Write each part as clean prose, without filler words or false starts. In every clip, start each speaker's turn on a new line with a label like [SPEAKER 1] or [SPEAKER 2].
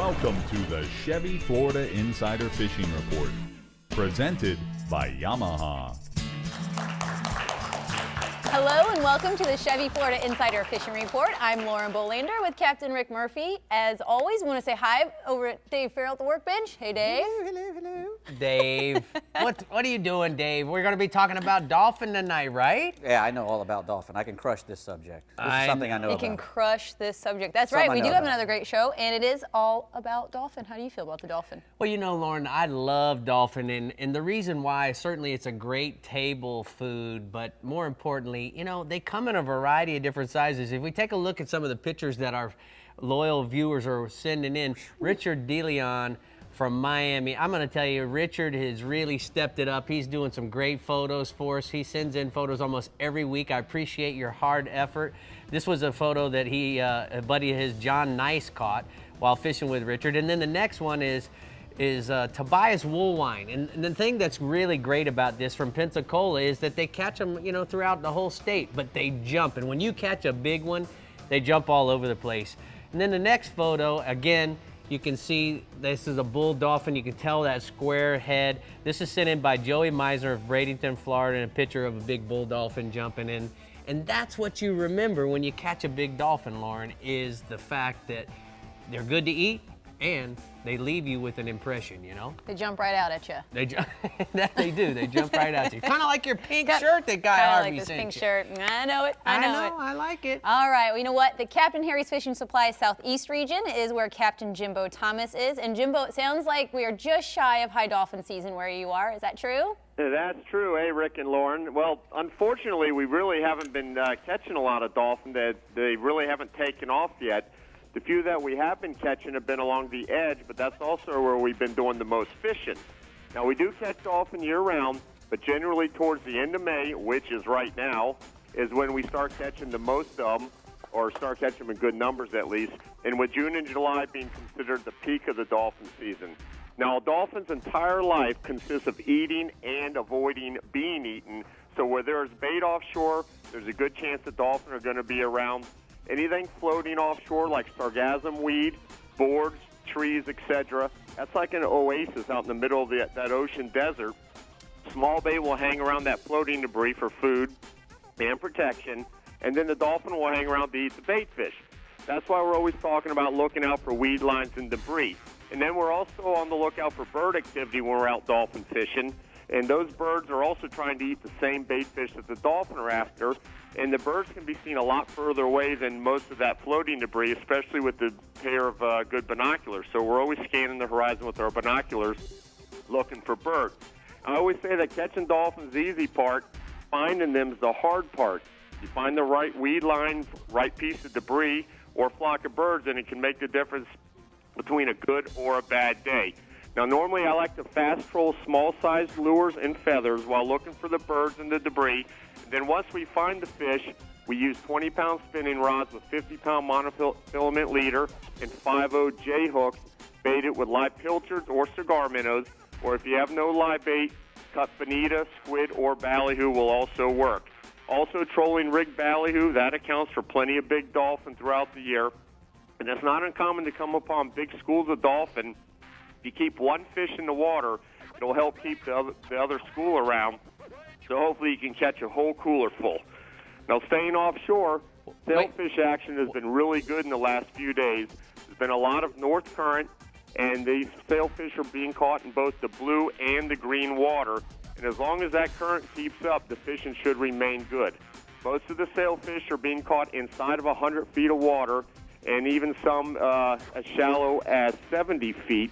[SPEAKER 1] Welcome to the Chevy Florida Insider Fishing Report, presented by Yamaha.
[SPEAKER 2] Hello and welcome to the Chevy Florida Insider Fishing Report. I'm Lauren Bolander with Captain Rick Murphy. As always, we want to say hi over at Dave Farrell at the workbench. Hey, Dave.
[SPEAKER 3] Hello. Dave, what are you doing, Dave? We're going to be talking about Dolphin tonight, right?
[SPEAKER 4] Yeah, I know all about Dolphin. I can crush this subject. This is something I know about.
[SPEAKER 2] You can crush this subject. That's
[SPEAKER 4] Something
[SPEAKER 2] right. We
[SPEAKER 4] I
[SPEAKER 2] do
[SPEAKER 4] know
[SPEAKER 2] have
[SPEAKER 4] about.
[SPEAKER 2] another great show, and it is all about Dolphin. How do you feel about the Dolphin?
[SPEAKER 3] Well, you know, Lauren, I love Dolphin, and the reason why, certainly it's a great table food, but more importantly, you know, they come in a variety of different sizes. If we take a look at some of the pictures that our loyal viewers are sending in, Richard DeLeon from Miami, I'm going to tell you, Richard has really stepped it up. He's doing some great photos for us. He sends in photos almost every week. I appreciate your hard effort. This was a photo that a buddy of his, John Nice, caught while fishing with Richard. And then the next one is Tobias Woolwine. And the thing that's really great about this from Pensacola is that they catch them, you know, throughout the whole state, but they jump. And when you catch a big one, they jump all over the place. And then the next photo, again, you can see this is a bull dolphin. You can tell that square head. This is sent in by Joey Meisner of Bradenton, Florida, and a picture of a big bull dolphin jumping in. And that's what you remember when you catch a big dolphin, Lauren, is the fact that they're good to eat and they leave you with an impression, you know?
[SPEAKER 2] They jump right out at you.
[SPEAKER 3] They do. They jump right at you. Kind of like your pink shirt that Guy
[SPEAKER 2] Kinda
[SPEAKER 3] Harvey
[SPEAKER 2] like this
[SPEAKER 3] sent
[SPEAKER 2] pink
[SPEAKER 3] you.
[SPEAKER 2] shirt. I know it. I know it.
[SPEAKER 3] I like it.
[SPEAKER 2] All right, well, you know what? The Captain Harry's Fishing Supply Southeast region is where Captain Jimbo Thomas is. And Jimbo, it sounds like we are just shy of high dolphin season where you are. Is that true?
[SPEAKER 5] That's true, Rick and Lauren? Well, unfortunately, we really haven't been catching a lot of dolphin. They really haven't taken off yet. The few that we have been catching have been along the edge, but that's also where we've been doing the most fishing. Now, we do catch dolphin year-round, but generally towards the end of May, which is right now, is when we start catching the most of them, or start catching them in good numbers at least, and with June and July being considered the peak of the dolphin season. Now, a dolphin's entire life consists of eating and avoiding being eaten, so where there's bait offshore, there's a good chance the dolphin are going to be around. Anything floating offshore like sargassum weed, boards, trees, etc., that's like an oasis out in the middle of that ocean desert. Small bait will hang around that floating debris for food and protection, and then the dolphin will hang around to eat the bait fish. That's why we're always talking about looking out for weed lines and debris. And then we're also on the lookout for bird activity when we're out dolphin fishing. And those birds are also trying to eat the same bait fish that the dolphin are after. And the birds can be seen a lot further away than most of that floating debris, especially with the pair of good binoculars. So we're always scanning the horizon with our binoculars looking for birds. I always say that catching dolphins is the easy part. Finding them is the hard part. You find the right weed line, right piece of debris, or flock of birds, and it can make the difference between a good or a bad day. Now, normally I like to fast troll small-sized lures and feathers while looking for the birds and the debris. And then once we find the fish, we use 20-pound spinning rods with 50-pound monofilament leader and 5/0 J-hooks baited with live pilchards or cigar minnows. Or if you have no live bait, cut bonita, squid, or ballyhoo will also work. Also, trolling rigged ballyhoo, that accounts for plenty of big dolphin throughout the year. And it's not uncommon to come upon big schools of dolphin. If you keep one fish in the water, it'll help keep the other school around. So hopefully you can catch a whole cooler full. Now, staying offshore, sailfish action has been really good in the last few days. There's been a lot of north current, and these sailfish are being caught in both the blue and the green water. And as long as that current keeps up, the fishing should remain good. Most of the sailfish are being caught inside of 100 feet of water, and even some as shallow as 70 feet.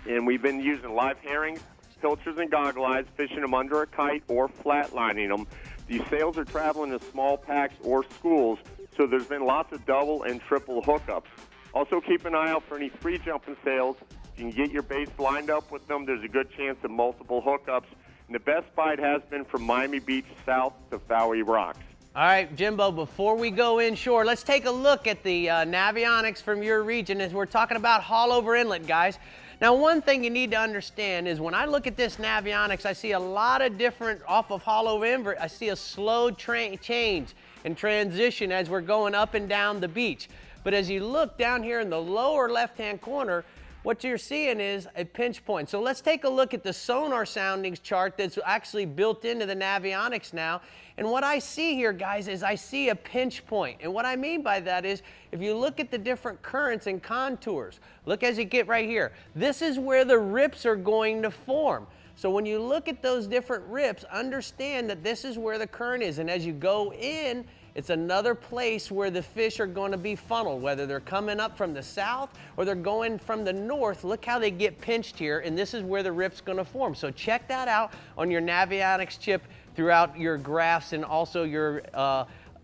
[SPEAKER 5] And we've been using live herrings, pilchards, and goggle eyes, fishing them under a kite or flatlining them. These sails are traveling in small packs or schools, so there's been lots of double and triple hookups. Also, keep an eye out for any free jumping sails. You can get your baits lined up with them. There's a good chance of multiple hookups. And the best bite has been from Miami Beach south to Fowey Rocks.
[SPEAKER 3] All right, Jimbo, before we go inshore, let's take a look at the Navionics from your region as we're talking about Haulover Inlet, guys. Now, one thing you need to understand is when I look at this Navionics, I see a lot of different, off of Haulover Inlet, I see a slow change and transition as we're going up and down the beach. But as you look down here in the lower left-hand corner, what you're seeing is a pinch point. So let's take a look at the sonar soundings chart that's actually built into the Navionics now. And what I see here, guys, is I see a pinch point. And what I mean by that is, if you look at the different currents and contours, look as you get right here. This is where the rips are going to form. So when you look at those different rips, understand that this is where the current is. And as you go in, it's another place where the fish are going to be funneled, whether they're coming up from the south or they're going from the north. Look how they get pinched here, and this is where the rip's going to form. So check that out on your Navionics chip throughout your graphs and also your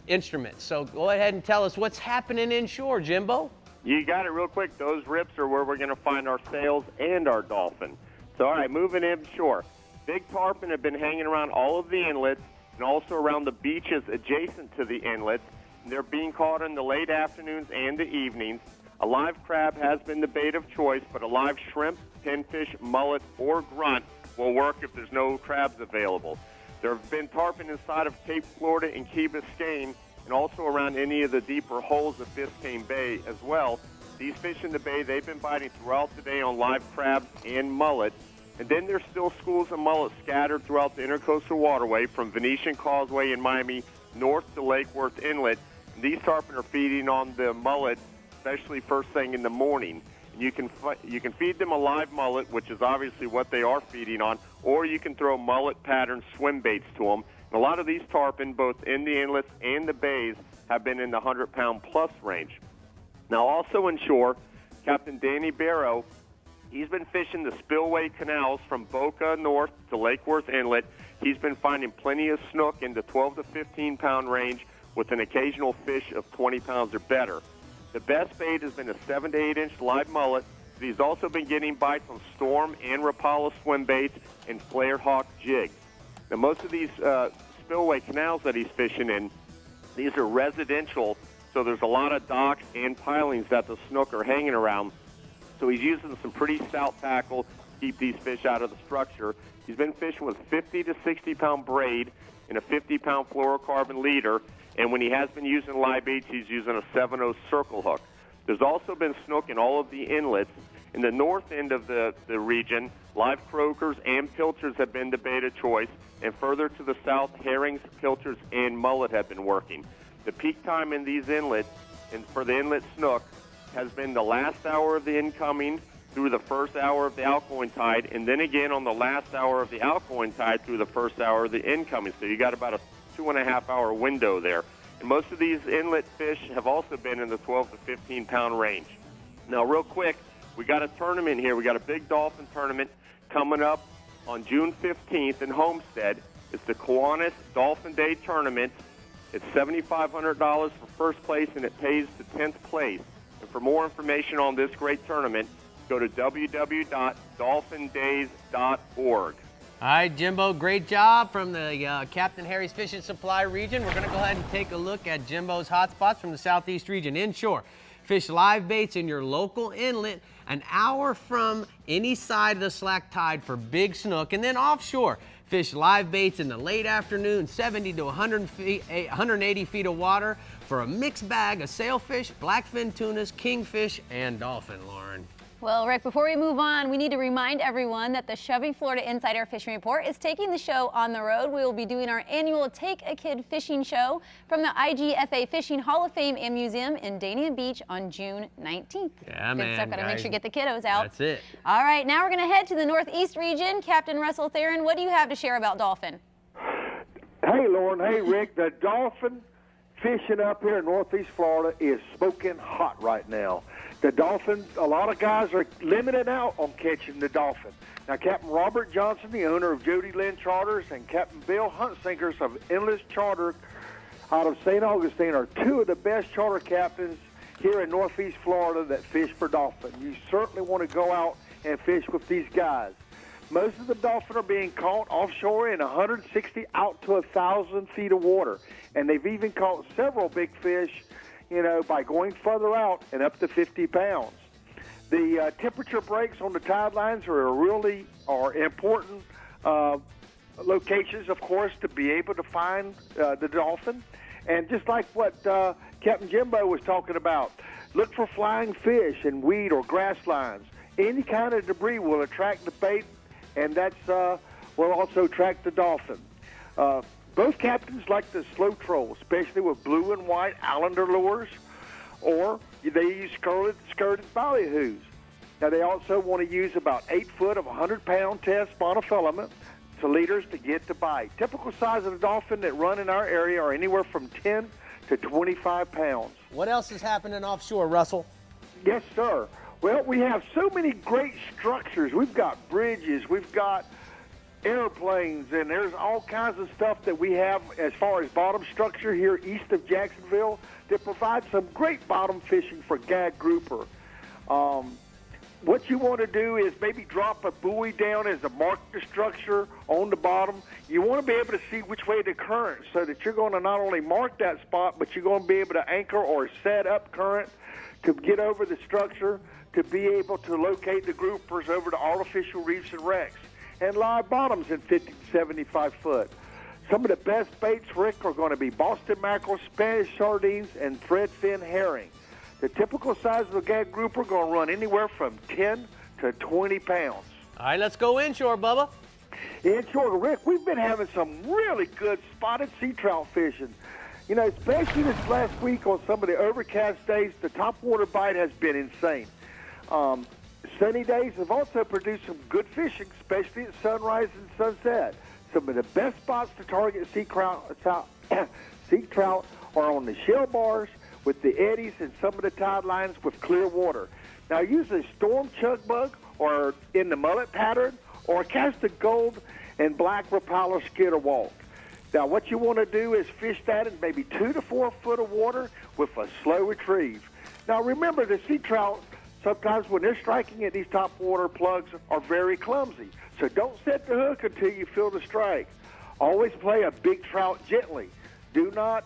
[SPEAKER 3] instruments. So go ahead and tell us what's happening inshore, Jimbo.
[SPEAKER 5] You got it real quick. Those rips are where we're going to find our sails and our dolphin. So, all right, moving inshore. Big tarpon have been hanging around all of the inlets and also around the beaches adjacent to the inlets. They're being caught in the late afternoons and the evenings. A live crab has been the bait of choice, but a live shrimp, pinfish, mullet, or grunt will work if there's no crabs available. There have been tarpon inside of Cape Florida and Key Biscayne and also around any of the deeper holes of Biscayne Bay as well. These fish in the bay, they've been biting throughout the day on live crabs and mullet. And then there's still schools of mullet scattered throughout the Intercoastal Waterway from Venetian Causeway in Miami north to Lake Worth Inlet. And these tarpon are feeding on the mullet, especially first thing in the morning. And you can feed them a live mullet, which is obviously what they are feeding on, or you can throw mullet pattern swim baits to them. And a lot of these tarpon, both in the inlets and the bays, have been in the 100-pound plus range. Now, also inshore, Captain Danny Barrow, he's been fishing the spillway canals from Boca North to Lake Worth Inlet. He's been finding plenty of snook in the 12 to 15-pound range with an occasional fish of 20 pounds or better. The best bait has been a 7 to 8-inch live mullet, but he's also been getting bites on storm and Rapala swim baits and flared hawk jigs. Now, most of these spillway canals that he's fishing in, these are residential, so there's a lot of docks and pilings that the snook are hanging around. So he's using some pretty stout tackle to keep these fish out of the structure. He's been fishing with 50 to 60-pound braid and a 50-pound fluorocarbon leader. And when he has been using live baits, he's using a 7/0 circle hook. There's also been snook in all of the inlets. In the north end of the region, live croakers and pilchards have been the bait of choice. And further to the south, herrings, pilchards, and mullet have been working. The peak time in these inlets, and for the inlet snook, has been the last hour of the incoming through the first hour of the outgoing tide, and then again on the last hour of the outgoing tide through the first hour of the incoming. So you got about a 2.5-hour window there. And most of these inlet fish have also been in the 12 to 15-pound range. Now, real quick, we got a tournament here. We got a big dolphin tournament coming up on June 15th in Homestead. It's the Kiwanis Dolphin Day Tournament. It's $7,500 for first place, and it pays to 10th place. And for more information on this great tournament, go to www.dolphindays.org.
[SPEAKER 3] All right, Jimbo, great job from the Captain Harry's Fishing Supply region. We're going to go ahead and take a look at Jimbo's hotspots from the southeast region. Inshore, fish live baits in your local inlet an hour from any side of the slack tide for big snook. And then offshore, fish live baits in the late afternoon, 70 to 180 feet of water for a mixed bag of sailfish, blackfin tunas, kingfish, and dolphin, Lauren.
[SPEAKER 2] Well, Rick, before we move on, we need to remind everyone that the Chevy Florida Insider Fishing Report is taking the show on the road. We will be doing our annual Take a Kid Fishing Show from the IGFA Fishing Hall of Fame and Museum in Dania Beach on June 19th.
[SPEAKER 3] Yeah,
[SPEAKER 2] Good
[SPEAKER 3] man.
[SPEAKER 2] stuff. Gotta make sure you get the kiddos out.
[SPEAKER 3] That's it.
[SPEAKER 2] All right, now we're going to head to the Northeast region. Captain Russell Theron, what do you have to share about dolphin?
[SPEAKER 6] Hey, Lauren. Hey, Rick. The dolphin fishing up here in Northeast Florida is smoking hot right now. The dolphin, a lot of guys are limited out on catching the dolphin. Now, Captain Robert Johnson, the owner of Jody Lynn Charters, and Captain Bill Huntsinkers of Endless Charter out of St. Augustine are two of the best charter captains here in Northeast Florida that fish for dolphin. You certainly want to go out and fish with these guys. Most of the dolphin are being caught offshore in 160 out to 1,000 feet of water. And they've even caught several big fish, by going further out and up to 50 pounds. The temperature breaks on the tide lines are important locations, of course, to be able to find the dolphin. And just like what Captain Jimbo was talking about, look for flying fish and weed or grass lines. Any kind of debris will attract the bait, and that's will also attract the dolphin. Both captains like the slow troll, especially with blue and white Allender lures, or they use skirted ballyhoos. Now, they also want to use about 8 foot of 100-pound test monofilament to leaders to get the bite. Typical size of the dolphin that run in our area are anywhere from 10 to 25 pounds.
[SPEAKER 3] What else is happening offshore, Russell?
[SPEAKER 6] Yes, sir. Well, we have so many great structures. We've got bridges, we've got airplanes, and there's all kinds of stuff that we have as far as bottom structure here east of Jacksonville that provides some great bottom fishing for gag grouper. What you want to do is maybe drop a buoy down as a mark the structure on the bottom. You want to be able to see which way the current, so that you're going to not only mark that spot, but you're going to be able to anchor or set up current to get over the structure, to be able to locate the groupers over the artificial reefs and wrecks, and live bottoms in 50 to 75 foot. Some of the best baits, Rick, are going to be Boston mackerel, Spanish sardines, and threadfin herring. The typical size of a gag grouper are going to run anywhere from 10 to 20 pounds.
[SPEAKER 3] All right, let's go inshore, Bubba.
[SPEAKER 6] Inshore, Rick, we've been having some really good spotted sea trout fishing. You know, especially this last week on some of the overcast days, the topwater bite has been insane. Sunny days have also produced some good fishing, especially at sunrise and sunset. Some of the best spots to target sea trout are on the shell bars with the eddies and some of the tide lines with clear water. Now, use a storm chug bug or in the mullet pattern, or cast a gold and black Rapala skitter walk. Now, what you want to do is fish that in maybe 2 to 4 foot of water with a slow retrieve. Now, remember, the sea trout, sometimes when they're striking at these top water plugs, are very clumsy. So don't set the hook until you feel the strike. Always play a big trout gently. Do not,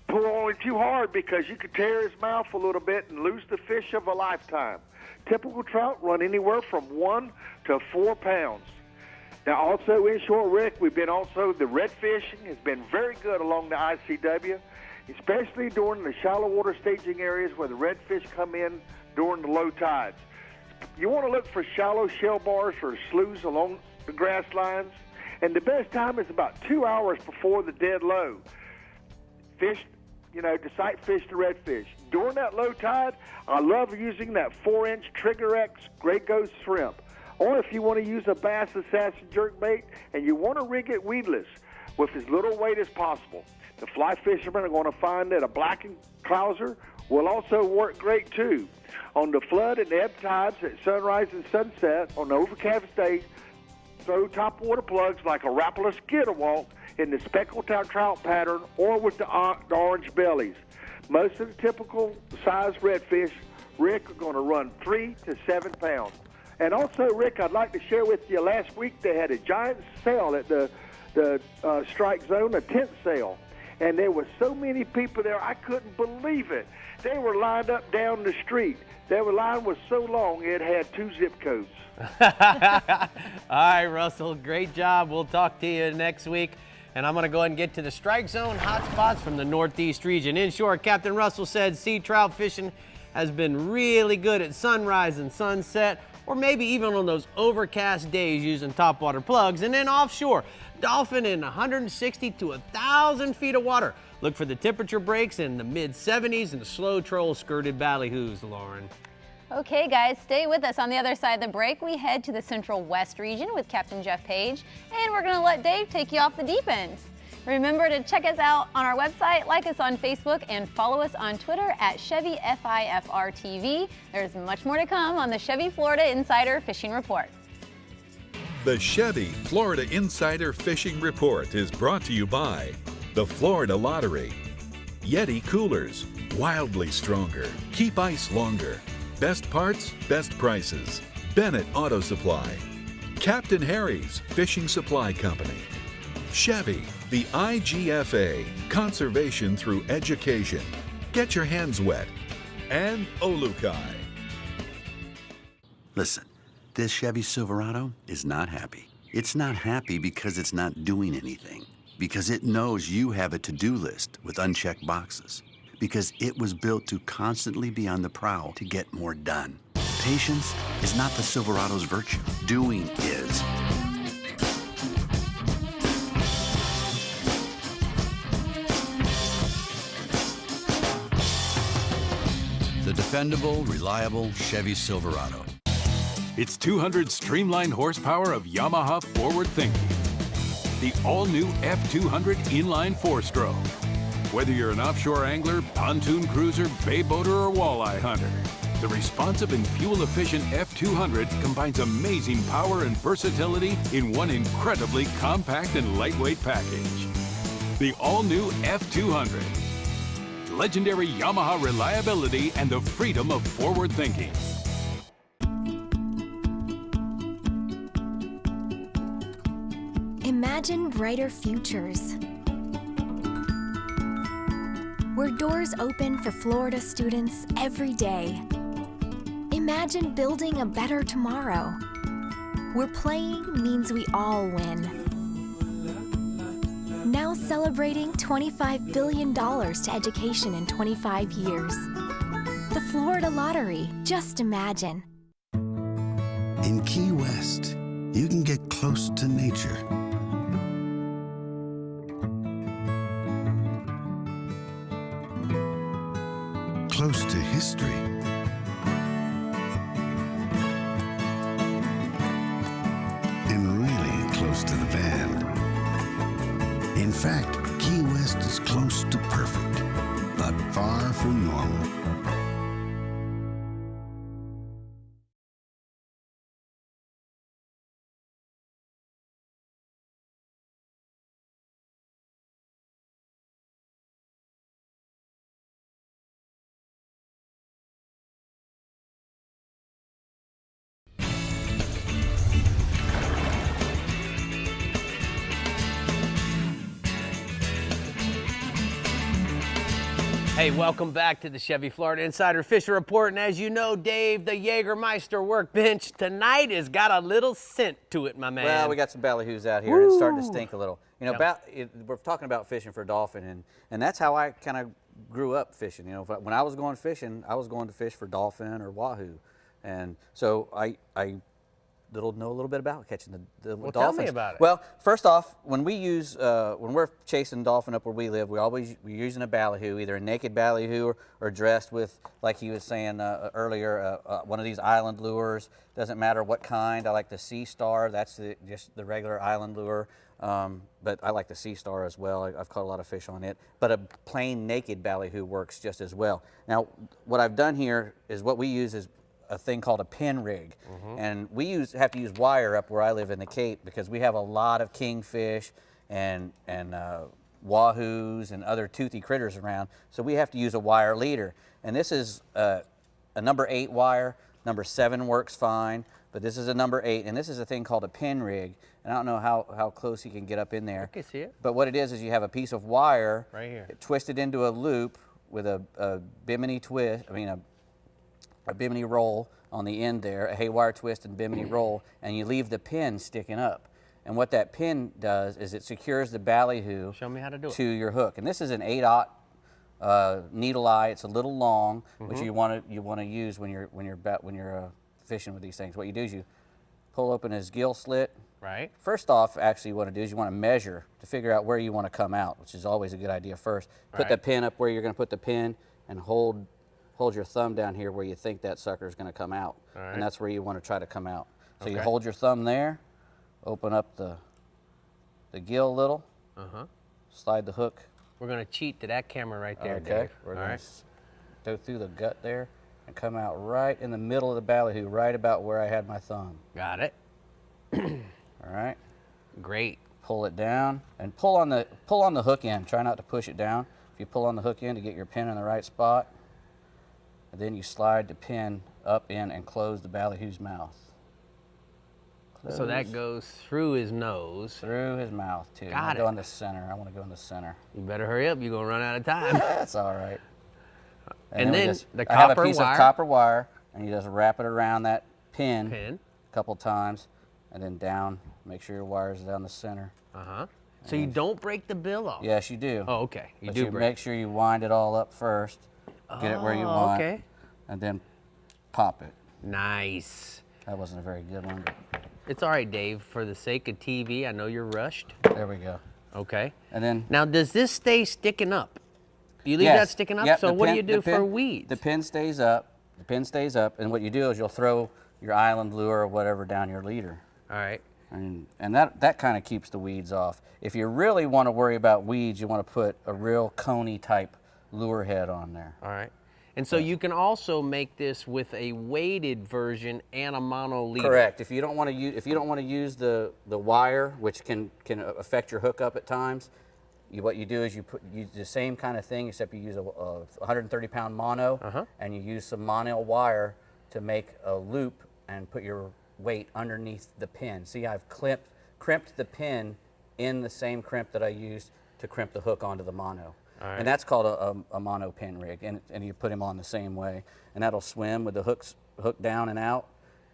[SPEAKER 6] pull on too hard, because you could tear his mouth a little bit and lose the fish of a lifetime. Typical trout run anywhere from 1 to 4 pounds. Now, also inshore, Rick, the red fishing has been very good along the ICW, especially during the shallow water staging areas where the redfish come in during the low tides. You want to look for shallow shell bars or sloughs along the grass lines, and the best time is about 2 hours before the dead low. Fish, to sight fish the redfish. During that low tide, I love using that 4-inch Trigger X Gray Ghost shrimp. Or if you want to use a bass assassin jerkbait and you want to rig it weedless with as little weight as possible, the fly fishermen are going to find that a blackened trouser will also work great too. On the flood and ebb tides at sunrise and sunset on the overcast days, throw topwater plugs like a Rapala skitter walk in the speckled trout pattern or with the orange bellies. Most of the typical size redfish, Rick, are going to run 3 to 7 pounds. And also, Rick, I'd like to share with you, last week they had a giant sale at the strike zone, a tent sale. And there were so many people there, I couldn't believe it. They were lined up down the street. Their line was so long, it had 2 zip codes.
[SPEAKER 3] All right, Russell, great job. We'll talk to you next week. And I'm going to go ahead and get to the strike zone hotspots from the Northeast region. Inshore, Captain Russell said sea trout fishing has been really good at sunrise and sunset, or maybe even on those overcast days using topwater plugs. And then offshore, dolphin in 160 to 1,000 feet of water. Look for the temperature breaks in the mid-70s and the slow troll skirted ballyhoos, Lauren.
[SPEAKER 2] Okay, guys, stay with us. On the other side of the break, we head to the Central West region with Captain Jeff Page, and we're going to let Dave take you off the deep end. Remember to check us out on our website, like us on Facebook, and follow us on Twitter at Chevy FIFR TV. There's much more to come on the Chevy Florida Insider Fishing Report.
[SPEAKER 1] The Chevy Florida Insider Fishing Report is brought to you by the Florida Lottery, Yeti Coolers, wildly stronger, keep ice longer, best parts, best prices, Bennett Auto Supply, Captain Harry's Fishing Supply Company, Chevy, the IGFA, conservation through education, get your hands wet, and Olukai.
[SPEAKER 7] Listen, this Chevy Silverado is not happy. It's not happy because it's not doing anything. Because it knows you have a to-do list with unchecked boxes. Because it was built to constantly be on the prowl to get more done. Patience is not the Silverado's virtue. Doing is. The dependable, reliable Chevy Silverado.
[SPEAKER 8] It's 200 streamlined horsepower of Yamaha forward thinking. The all-new F200 inline 4-stroke. Whether you're an offshore angler, pontoon cruiser, bay boater, or walleye hunter, the responsive and fuel-efficient F200 combines amazing power and versatility in one incredibly compact and lightweight package. The all-new F200. Legendary Yamaha reliability and the freedom of forward thinking.
[SPEAKER 9] Imagine brighter futures, where doors open for Florida students every day. Imagine building a better tomorrow, where playing means we all win. Now celebrating $25 billion to education in 25 years. The Florida Lottery, just imagine.
[SPEAKER 7] In Key West, you can get close to nature. Close to history. And really close to the band. In fact, Key West is close to perfect, but far from normal.
[SPEAKER 3] Hey, welcome back to the Chevy Florida Insider Fishing Report. And as you know, Dave, the Jägermeister workbench tonight has got a little scent to it, my man.
[SPEAKER 4] Well, we got some ballyhoos out here. It's starting to stink a little. You know,
[SPEAKER 3] Yep.
[SPEAKER 4] we're talking about fishing for dolphin, and that's how I kind of grew up fishing. You know, when I was going fishing, I was going to fish for dolphin or wahoo. And so I know a little bit about catching the
[SPEAKER 3] Well,
[SPEAKER 4] dolphins.
[SPEAKER 3] tell me about it.
[SPEAKER 4] Well, first off, when we're chasing dolphin up where we live, we're using a ballyhoo, either a naked ballyhoo or dressed with, like he was saying earlier, one of these island lures. Doesn't matter what kind. I like the Sea Star. That's just the regular island lure. But I like the Sea Star as well. I've caught a lot of fish on it. But a plain naked ballyhoo works just as well. Now, what I've done here is what we use is a thing called a pin rig. And we have to use wire up where I live in the Cape because we have a lot of kingfish and wahoos and other toothy critters around. So we have to use a wire leader. And this is a number 8 wire. Number 7 works fine, but this is a number 8. And this is a thing called a pin rig. And I don't know how close you can get up in there.
[SPEAKER 3] I can see it.
[SPEAKER 4] But what it is you have a piece of wire
[SPEAKER 3] Right here.
[SPEAKER 4] twisted into a loop with a bimini twist, a bimini roll on the end there, a haywire twist and bimini roll, and you leave the pin sticking up. And what that pin does is it secures the ballyhoo
[SPEAKER 3] Show me how to do it.
[SPEAKER 4] to your hook. And this is an 8/0 needle eye. It's a little long, which you want to use when you're fishing with these things. What you do is you pull open his gill slit.
[SPEAKER 3] Right.
[SPEAKER 4] First off, actually, what you do is you want to measure to figure out where you want to come out, which is always a good idea first. Put the pin up where you're going to put the pin and hold your thumb down here where you think that sucker is going to come out.
[SPEAKER 3] Right.
[SPEAKER 4] And that's where you want to try to come out. So you
[SPEAKER 3] Okay.
[SPEAKER 4] hold your thumb there, open up the gill a little, slide the hook.
[SPEAKER 3] We're going to cheat to that camera right there,
[SPEAKER 4] Okay,
[SPEAKER 3] Dave.
[SPEAKER 4] we're
[SPEAKER 3] All
[SPEAKER 4] going
[SPEAKER 3] right.
[SPEAKER 4] to go through the gut there and come out right in the middle of the ballyhoo, right about where I had my thumb.
[SPEAKER 3] Got it.
[SPEAKER 4] All right.
[SPEAKER 3] Great.
[SPEAKER 4] Pull it down and pull on the hook end. Try not to push it down. If you pull on the hook end to get your pin in the right spot, and then you slide the pin up in and close the ballyhoo's mouth.
[SPEAKER 3] So that goes through his nose.
[SPEAKER 4] Through his mouth too.
[SPEAKER 3] Got
[SPEAKER 4] Go
[SPEAKER 3] it.
[SPEAKER 4] in the center. I want to go in the center.
[SPEAKER 3] You better hurry up. You're going to run out of time.
[SPEAKER 4] That's all right.
[SPEAKER 3] And
[SPEAKER 4] we
[SPEAKER 3] then
[SPEAKER 4] just-
[SPEAKER 3] the
[SPEAKER 4] I have a
[SPEAKER 3] copper
[SPEAKER 4] piece
[SPEAKER 3] wire.
[SPEAKER 4] of copper wire, and you just wrap it around that pin a couple times, and then down. Make sure your wire's down the center.
[SPEAKER 3] So you don't break the bill off?
[SPEAKER 4] Yes, you do.
[SPEAKER 3] Oh, okay. You
[SPEAKER 4] But
[SPEAKER 3] do
[SPEAKER 4] you
[SPEAKER 3] break.
[SPEAKER 4] make sure you wind it all up first. Get it where you want.
[SPEAKER 3] Okay.
[SPEAKER 4] And then pop it.
[SPEAKER 3] Nice.
[SPEAKER 4] That wasn't a very good one. But
[SPEAKER 3] It's all right, Dave. For the sake of TV, I know you're rushed.
[SPEAKER 4] there we go.
[SPEAKER 3] Okay.
[SPEAKER 4] And then
[SPEAKER 3] Now, does this stay sticking up? You leave
[SPEAKER 4] yes,
[SPEAKER 3] that sticking up?
[SPEAKER 4] yep,
[SPEAKER 3] So
[SPEAKER 4] the
[SPEAKER 3] what do
[SPEAKER 4] pin-
[SPEAKER 3] you
[SPEAKER 4] the
[SPEAKER 3] do for
[SPEAKER 4] pin-
[SPEAKER 3] weeds?
[SPEAKER 4] The pin stays up. The pin stays up, and what you do is you'll throw your island lure or whatever down your leader.
[SPEAKER 3] All right.
[SPEAKER 4] And that kind of keeps the weeds off. If you really want to worry about weeds, you want to put a real coney type lure head on there.
[SPEAKER 3] All right. And so you can also make this with a weighted version and a mono leader.
[SPEAKER 4] Correct. If you don't want to use the wire, which can affect your hookup at times, what you do is you use the same kind of thing, except you use a 130-pound mono, and you use some mono wire to make a loop and put your weight underneath the pin. See, I've crimped the pin in the same crimp that I used to crimp the hook onto the mono. And that's called a mono pin rig, and you put him on the same way, and that'll swim with the hook down and out,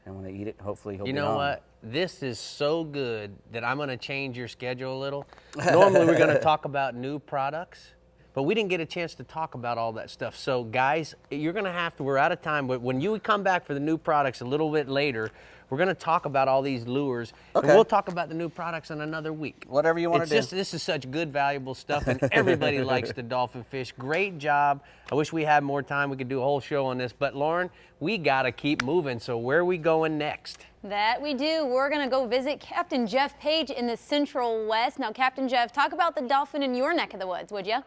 [SPEAKER 4] and when they eat it, hopefully he'll be on.
[SPEAKER 3] You know what? This is so good that I'm going to change your schedule a little. Normally we're going to talk about new products, but we didn't get a chance to talk about all that stuff. So guys, you're going to have to, we're out of time, but when you come back for the new products a little bit later, we're going to talk about all these lures, and we'll talk about the new products in another week.
[SPEAKER 4] Whatever you want to do.
[SPEAKER 3] This is such good, valuable stuff, and everybody likes the dolphin fish. Great job. I wish we had more time. We could do a whole show on this, but Lauren, we got to keep moving, so where are we going next?
[SPEAKER 2] That we do. We're going to go visit Captain Jeff Page in the Central West. Now, Captain Jeff, talk about the dolphin in your neck of the woods, would you?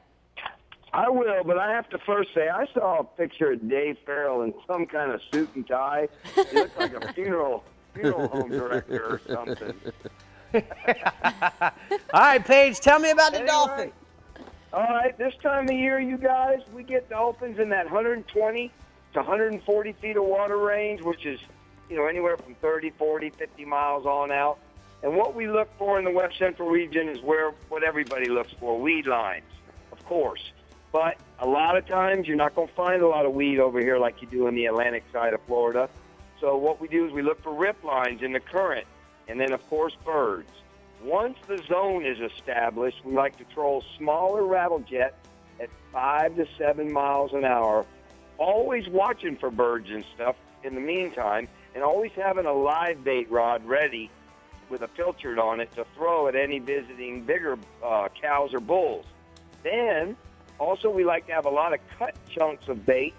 [SPEAKER 10] I will, but I have to first say I saw a picture of Dave Farrell in some kind of suit and tie. He looked like a funeral home director or something.
[SPEAKER 3] All right, Paige, tell me about the dolphin.
[SPEAKER 10] All right, this time of year, you guys, we get dolphins in that 120 to 140 feet of water range, which is, anywhere from 30, 40, 50 miles on out. And what we look for in the West Central region is what everybody looks for, weed lines, of course. But a lot of times you're not going to find a lot of weed over here like you do in the Atlantic side of Florida. So what we do is we look for rip lines in the current, and then, of course, birds. Once the zone is established, we like to troll smaller rattle jets at 5 to 7 miles an hour, always watching for birds and stuff in the meantime, and always having a live bait rod ready with a filtered on it to throw at any visiting bigger cows or bulls. Then, also, we like to have a lot of cut chunks of bait,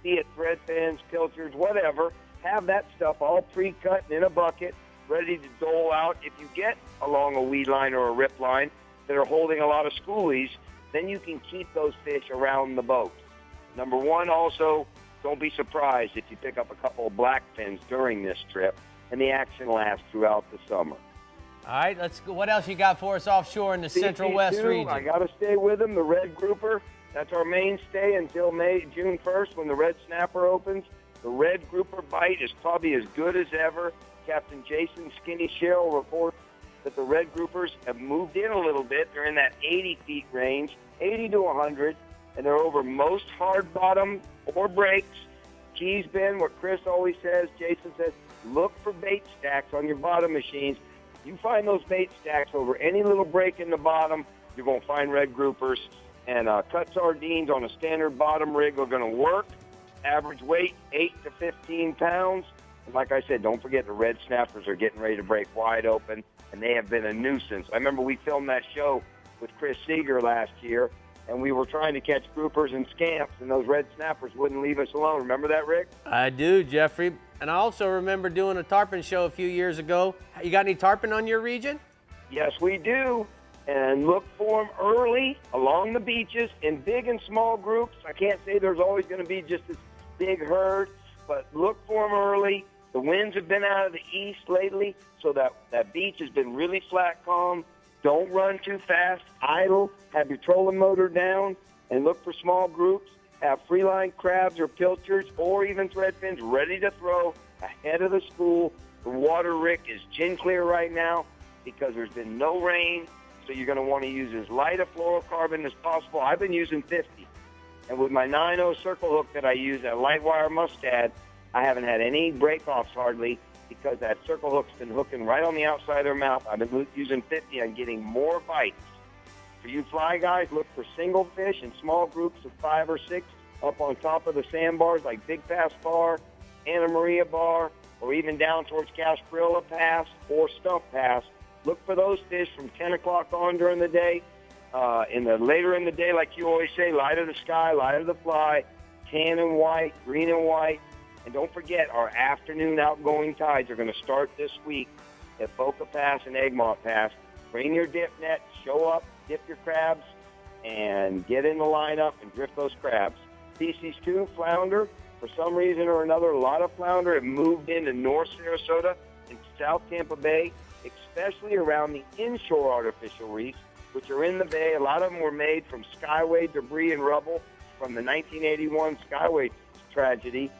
[SPEAKER 10] be it thread fins, pilchards, whatever. Have that stuff all pre-cut in a bucket, ready to dole out. If you get along a weed line or a rip line that are holding a lot of schoolies, then you can keep those fish around the boat. Number one, also, don't be surprised if you pick up a couple of blackfins during this trip, and the action lasts throughout the summer.
[SPEAKER 3] All right, let's go. What else you got for us offshore in the Central West region?
[SPEAKER 10] I got to stay with them. The red grouper, that's our mainstay until June 1st when the red snapper opens. The red grouper bite is probably as good as ever. Captain Jason Skinny Shell reports that the red groupers have moved in a little bit. They're in that 80 feet range, 80 to 100, and they're over most hard bottom or breaks. Key's been what Chris always says, Jason says, look for bait stacks on your bottom machines. You find those bait stacks over any little break in the bottom, you're going to find red groupers. And cut sardines on a standard bottom rig are going to work. Average weight, 8 to 15 pounds. And like I said, don't forget the red snappers are getting ready to break wide open, and they have been a nuisance. I remember we filmed that show with Chris Seeger last year, and we were trying to catch groupers and scamps, and those red snappers wouldn't leave us alone. Remember that, Rick?
[SPEAKER 3] I do, Jeffrey. And I also remember doing a tarpon show a few years ago. You got any tarpon on your region?
[SPEAKER 10] Yes, we do. And look for them early along the beaches in big and small groups. I can't say there's always going to be just this big herd, but look for them early. The winds have been out of the east lately, so that beach has been really flat calm. Don't run too fast. Idle. Have your trolling motor down, and look for small groups. Have free-line crabs or pilchards or even thread fins ready to throw ahead of the school. The water, Rick, is gin clear right now because there's been no rain, so you're going to want to use as light a fluorocarbon as possible. I've been using 50. And with my 9.0 circle hook that I use, that light wire mustad, I haven't had any break-offs hardly because that circle hook's been hooking right on the outside of their mouth. I've been using 50 and getting more bites. For you fly guys, look for single fish in small groups of 5 or 6 up on top of the sandbars like Big Pass Bar Anna Maria Bar, or even down towards Gasparilla Pass or Stump Pass, look for those fish from 10 o'clock on during the day. Later in the day, like you always say, light of the sky, light of the fly, tan and white, green and white. And don't forget, our afternoon outgoing tides are going to start this week at Boca Pass and Egmont Pass. Bring your dip net, show up, dip your crabs, and get in the lineup and drift those crabs. Species 2, flounder. For some reason or another, a lot of flounder have moved into North Sarasota and South Tampa Bay, especially around the inshore artificial reefs, which are in the bay. A lot of them were made from Skyway debris and rubble from the 1981 Skyway tragedy.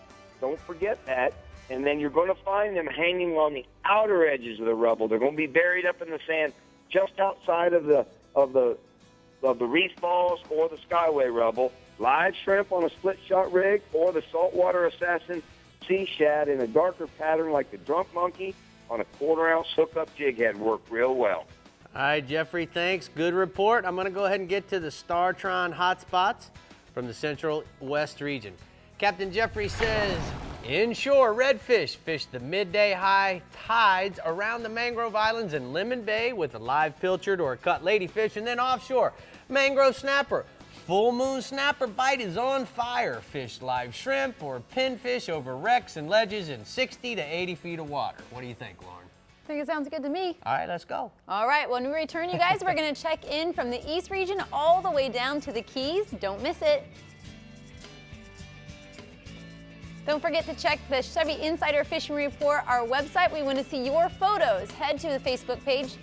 [SPEAKER 10] Don't forget that. And then you're going to find them hanging on the outer edges of the rubble. They're going to be buried up in the sand just outside of the reef balls or the Skyway rubble. Live shrimp on a split shot rig or the saltwater assassin sea shad in a darker pattern like the drunk monkey on a 1/4 ounce hookup jig head work real well.
[SPEAKER 3] All right, Jeffrey, thanks. Good report. I'm going to go ahead and get to the Startron hotspots from the Central West region. Captain Jeffrey says, inshore redfish fish the midday high tides around the mangrove islands in Lemon Bay with a live pilchard or a cut ladyfish, and then offshore, mangrove snapper. Full moon snapper bite is on fire. Fish live shrimp or pinfish over wrecks and ledges in 60 to 80 feet of water. What do you think, Lauren?
[SPEAKER 2] I think it sounds good to me.
[SPEAKER 3] All right, let's go.
[SPEAKER 2] All right, when we return, you guys, we're going to check in from the East region all the way down to the Keys. Don't miss it. Don't forget to check the Chevy Insider Fishing Report, our website. We want to see your photos. Head to the Facebook page